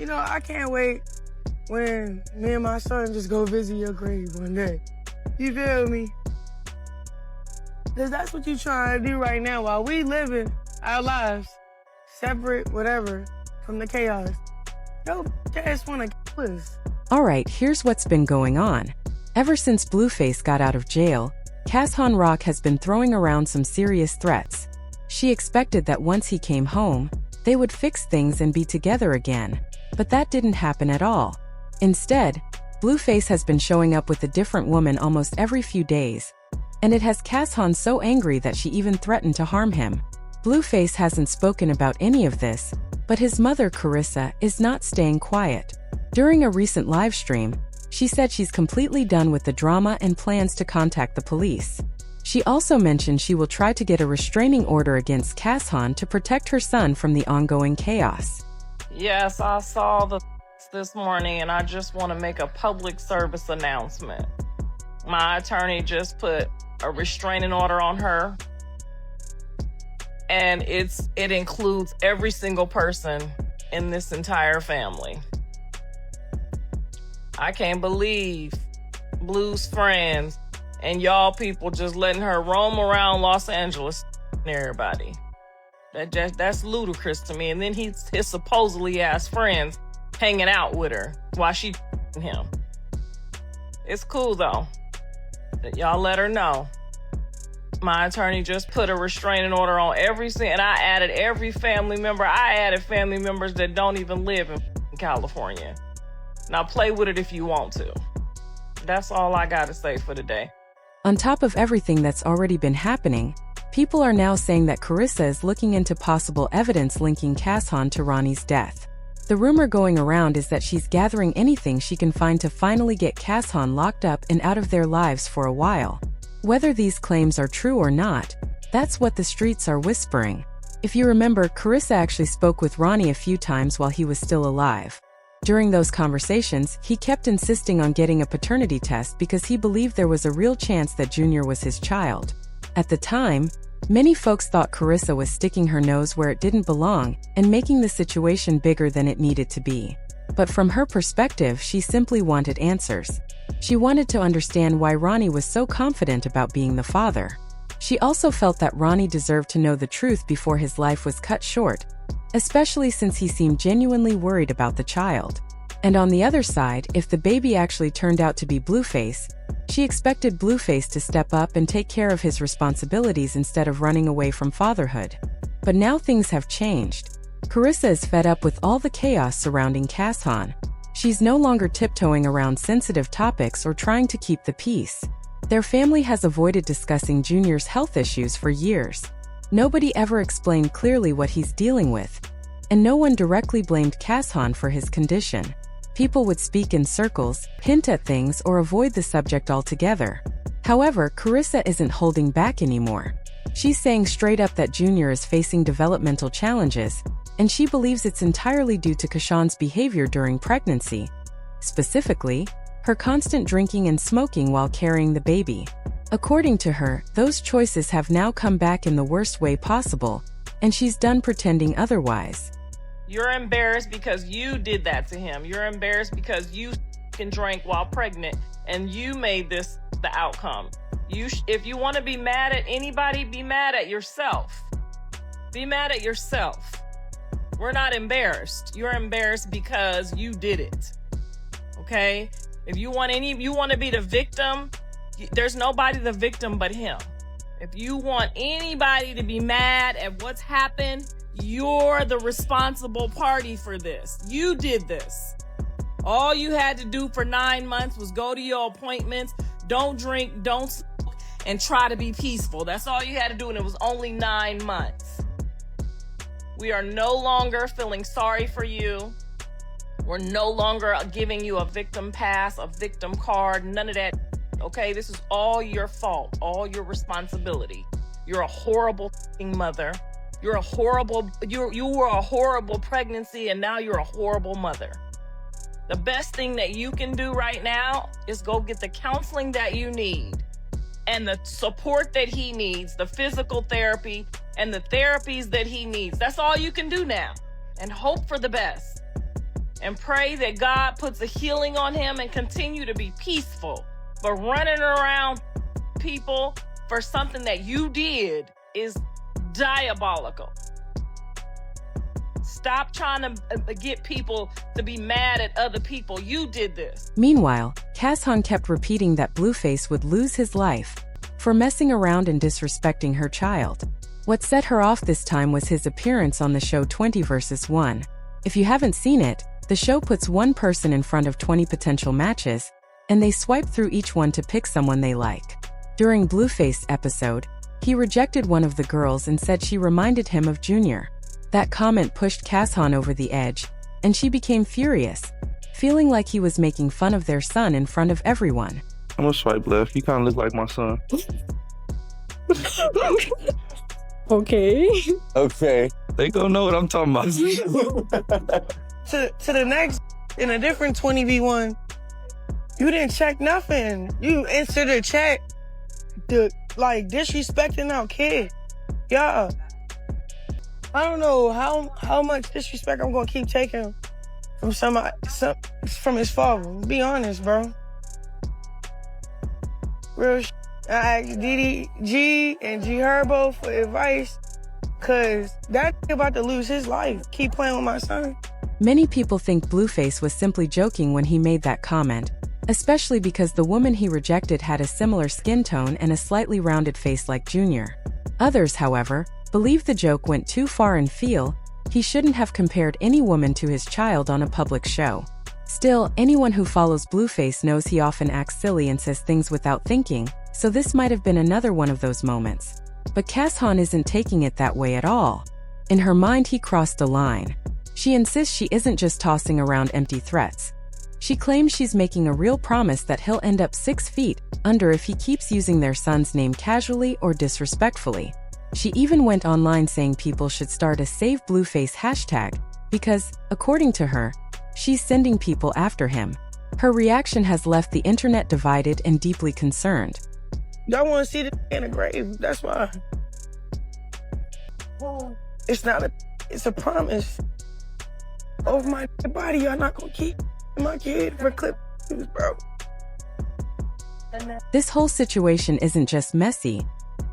I can't wait when me and my son just go visit your grave one day. You feel me? Because that's what you trying to do right now while we living our lives separate, whatever, from the chaos. Yo, just want to kill us. All right, here's what's been going on. Ever since Blueface got out of jail, Chrisean Rock has been throwing around some serious threats. She expected that once he came home, they would fix things and be together again. But that didn't happen at all. Instead, Blueface has been showing up with a different woman almost every few days. And it has Chrisean so angry that she even threatened to harm him. Blueface hasn't spoken about any of this, but his mother Karlissa is not staying quiet. During a recent live stream, she said she's completely done with the drama and plans to contact the police. She also mentioned she will try to get a restraining order against Chrisean to protect her son from the ongoing chaos. Yes, I saw this morning, and I just want to make a public service announcement. My attorney just put a restraining order on her, and it includes every single person in this entire family. I can't believe Blue's friends and y'all people just letting her roam around Los Angeles and everybody. That's ludicrous to me. And then his supposedly ass friends hanging out with her while she him. It's cool though that y'all let her know. My attorney just put a restraining order on and I added every family member. I added family members that don't even live in California. Now play with it if you want to. That's all I gotta say for today. On top of everything that's already been happening, people are now saying that Karlissa is looking into possible evidence linking Chrisean to Ronnie's death. The rumor going around is that she's gathering anything she can find to finally get Chrisean locked up and out of their lives for a while. Whether these claims are true or not, that's what the streets are whispering. If you remember, Karlissa actually spoke with Ronnie a few times while he was still alive. During those conversations, he kept insisting on getting a paternity test because he believed there was a real chance that Junior was his child. At the time, many folks thought Karlissa was sticking her nose where it didn't belong and making the situation bigger than it needed to be. But from her perspective, she simply wanted answers. She wanted to understand why Ronnie was so confident about being the father. She also felt that Ronnie deserved to know the truth before his life was cut short, especially since he seemed genuinely worried about the child. And on the other side, if the baby actually turned out to be Blueface, she expected Blueface to step up and take care of his responsibilities instead of running away from fatherhood. But now things have changed. Karlissa is fed up with all the chaos surrounding Chrisean. She's no longer tiptoeing around sensitive topics or trying to keep the peace. Their family has avoided discussing Junior's health issues for years. Nobody ever explained clearly what he's dealing with, and no one directly blamed Chrisean for his condition. People would speak in circles, hint at things, or avoid the subject altogether. However, Karlissa isn't holding back anymore. She's saying straight up that Junior is facing developmental challenges, and she believes it's entirely due to Chrisean's behavior during pregnancy. Specifically, her constant drinking and smoking while carrying the baby. According to her, those choices have now come back in the worst way possible, and she's done pretending otherwise. You're embarrassed because you did that to him. You're embarrassed because you drank while pregnant, and you made this the outcome. If you want to be mad at anybody, be mad at yourself. Be mad at yourself. We're not embarrassed. You're embarrassed because you did it. Okay? If you want to be the victim, there's nobody the victim but him. If you want anybody to be mad at what's happened, you're the responsible party for this. You did this. All you had to do for 9 months was go to your appointments, don't drink, don't smoke, and try to be peaceful. That's all you had to do, and it was only 9 months. We are no longer feeling sorry for you. We're no longer giving you a victim pass, a victim card, none of that. Okay, this is all your fault, all your responsibility. You're a horrible mother. You were a horrible pregnancy, and now you're a horrible mother. The best thing that you can do right now is go get the counseling that you need and the support that he needs, the physical therapy and the therapies that he needs. That's all you can do now, and hope for the best. and pray that God puts a healing on him and continue to be peaceful. But running around people for something that you did is diabolical. Stop trying to get people to be mad at other people. You did this. Meanwhile, Kashan kept repeating that Blueface would lose his life for messing around and disrespecting her child. What set her off this time was his appearance on the show 20 vs. 1. If you haven't seen it, the show puts one person in front of 20 potential matches, and they swipe through each one to pick someone they like. During Blueface's episode, he rejected one of the girls and said she reminded him of Junior. That comment pushed Kashan over the edge, and she became furious, feeling like he was making fun of their son in front of everyone. I'm gonna swipe left. You kind of look like my son. Okay. Okay. They gonna know what I'm talking about. To the next, in a different 20v1, you didn't check nothing. You answered a chat, disrespecting our kid. Yeah. I don't know how much disrespect I'm gonna keep taking from from his father. Be honest, bro. Real shit. I asked DDG and G Herbo for advice, cause that about to lose his life. Keep playing with my son. Many people think Blueface was simply joking when he made that comment, especially because the woman he rejected had a similar skin tone and a slightly rounded face like Junior. Others, however, believe the joke went too far and feel he shouldn't have compared any woman to his child on a public show. Still, anyone who follows Blueface knows he often acts silly and says things without thinking, so this might have been another one of those moments. But Kashan isn't taking it that way at all. In her mind, he crossed a line. She insists she isn't just tossing around empty threats. She claims she's making a real promise that he'll end up 6 feet under if he keeps using their son's name casually or disrespectfully. She even went online saying people should start a Save Blueface hashtag because, according to her, she's sending people after him. Her reaction has left the internet divided and deeply concerned. Y'all want to see the in a grave. That's why. It's a promise. Over my body, y'all not gonna keep my kid for clips, bro. This whole situation isn't just messy.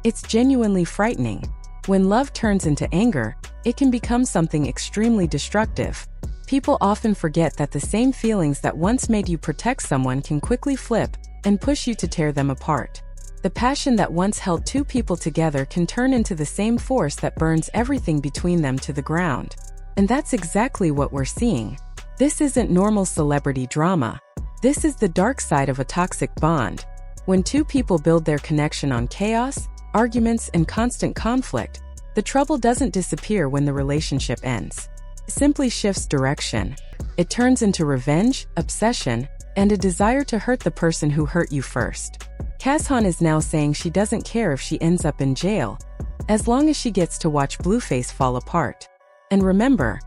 It's genuinely frightening. When love turns into anger, it can become something extremely destructive. People often forget that the same feelings that once made you protect someone can quickly flip and push you to tear them apart. The passion that once held two people together can turn into the same force that burns everything between them to the ground. And that's exactly what we're seeing. This isn't normal celebrity drama. This is the dark side of a toxic bond. When two people build their connection on chaos, arguments, and constant conflict, the trouble doesn't disappear when the relationship ends. It simply shifts direction. It turns into revenge, obsession, and a desire to hurt the person who hurt you first. Kashan is now saying she doesn't care if she ends up in jail, as long as she gets to watch Blueface fall apart. And remember,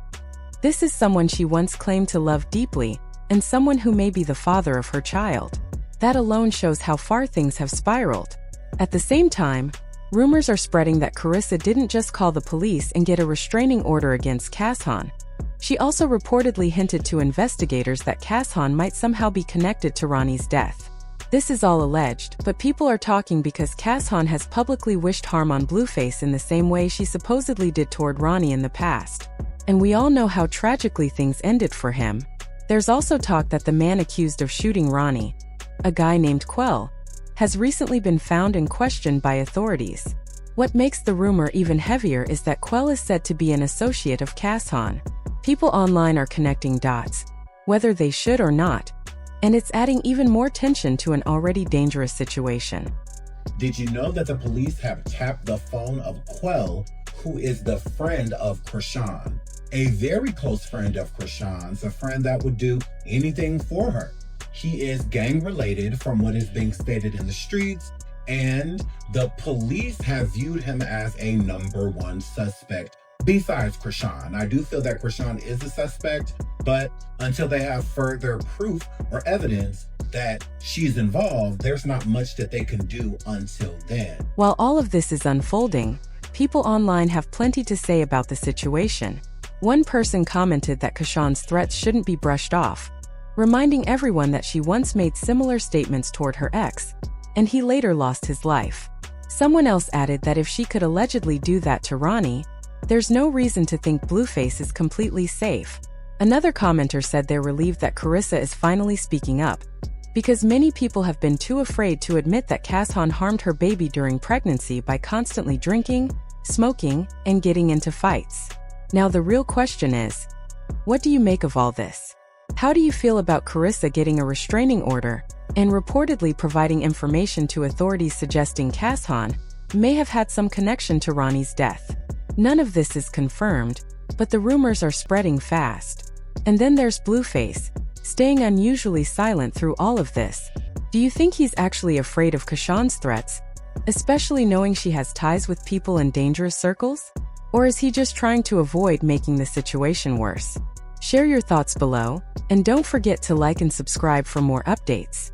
this is someone she once claimed to love deeply, and someone who may be the father of her child. That alone shows how far things have spiraled. At the same time, rumors are spreading that Karlissa didn't just call the police and get a restraining order against Kashan. She also reportedly hinted to investigators that Kashan might somehow be connected to Ronnie's death. This is all alleged, but people are talking because Kashan has publicly wished harm on Blueface in the same way she supposedly did toward Ronnie in the past. And we all know how tragically things ended for him. There's also talk that the man accused of shooting Ronnie, a guy named Quell, has recently been found and questioned by authorities. What makes the rumor even heavier is that Quell is said to be an associate of Kashan. People online are connecting dots, whether they should or not, and it's adding even more tension to an already dangerous situation. Did you know that the police have tapped the phone of Quell, who is the friend of Chrisean? A very close friend of Chrisean's, a friend that would do anything for her. He is gang related from what is being stated in the streets, and the police have viewed him as a #1 suspect besides Chrisean. I do feel that Chrisean is a suspect, but until they have further proof or evidence that she's involved, there's not much that they can do until then. While all of this is unfolding, people online have plenty to say about the situation. One person commented that Chrisean's threats shouldn't be brushed off, reminding everyone that she once made similar statements toward her ex, and he later lost his life. Someone else added that if she could allegedly do that to Ronnie, there's no reason to think Blueface is completely safe. Another commenter said they're relieved that Karlissa is finally speaking up, because many people have been too afraid to admit that Chrisean harmed her baby during pregnancy by constantly drinking, smoking, and getting into fights. Now the real question is, what do you make of all this? How do you feel about Karlissa getting a restraining order and reportedly providing information to authorities suggesting Chrisean may have had some connection to Ronnie's death? None of this is confirmed, but the rumors are spreading fast. And then there's Blueface, staying unusually silent through all of this. Do you think he's actually afraid of Chrisean's threats, especially knowing she has ties with people in dangerous circles? Or is he just trying to avoid making the situation worse? Share your thoughts below, and don't forget to like and subscribe for more updates.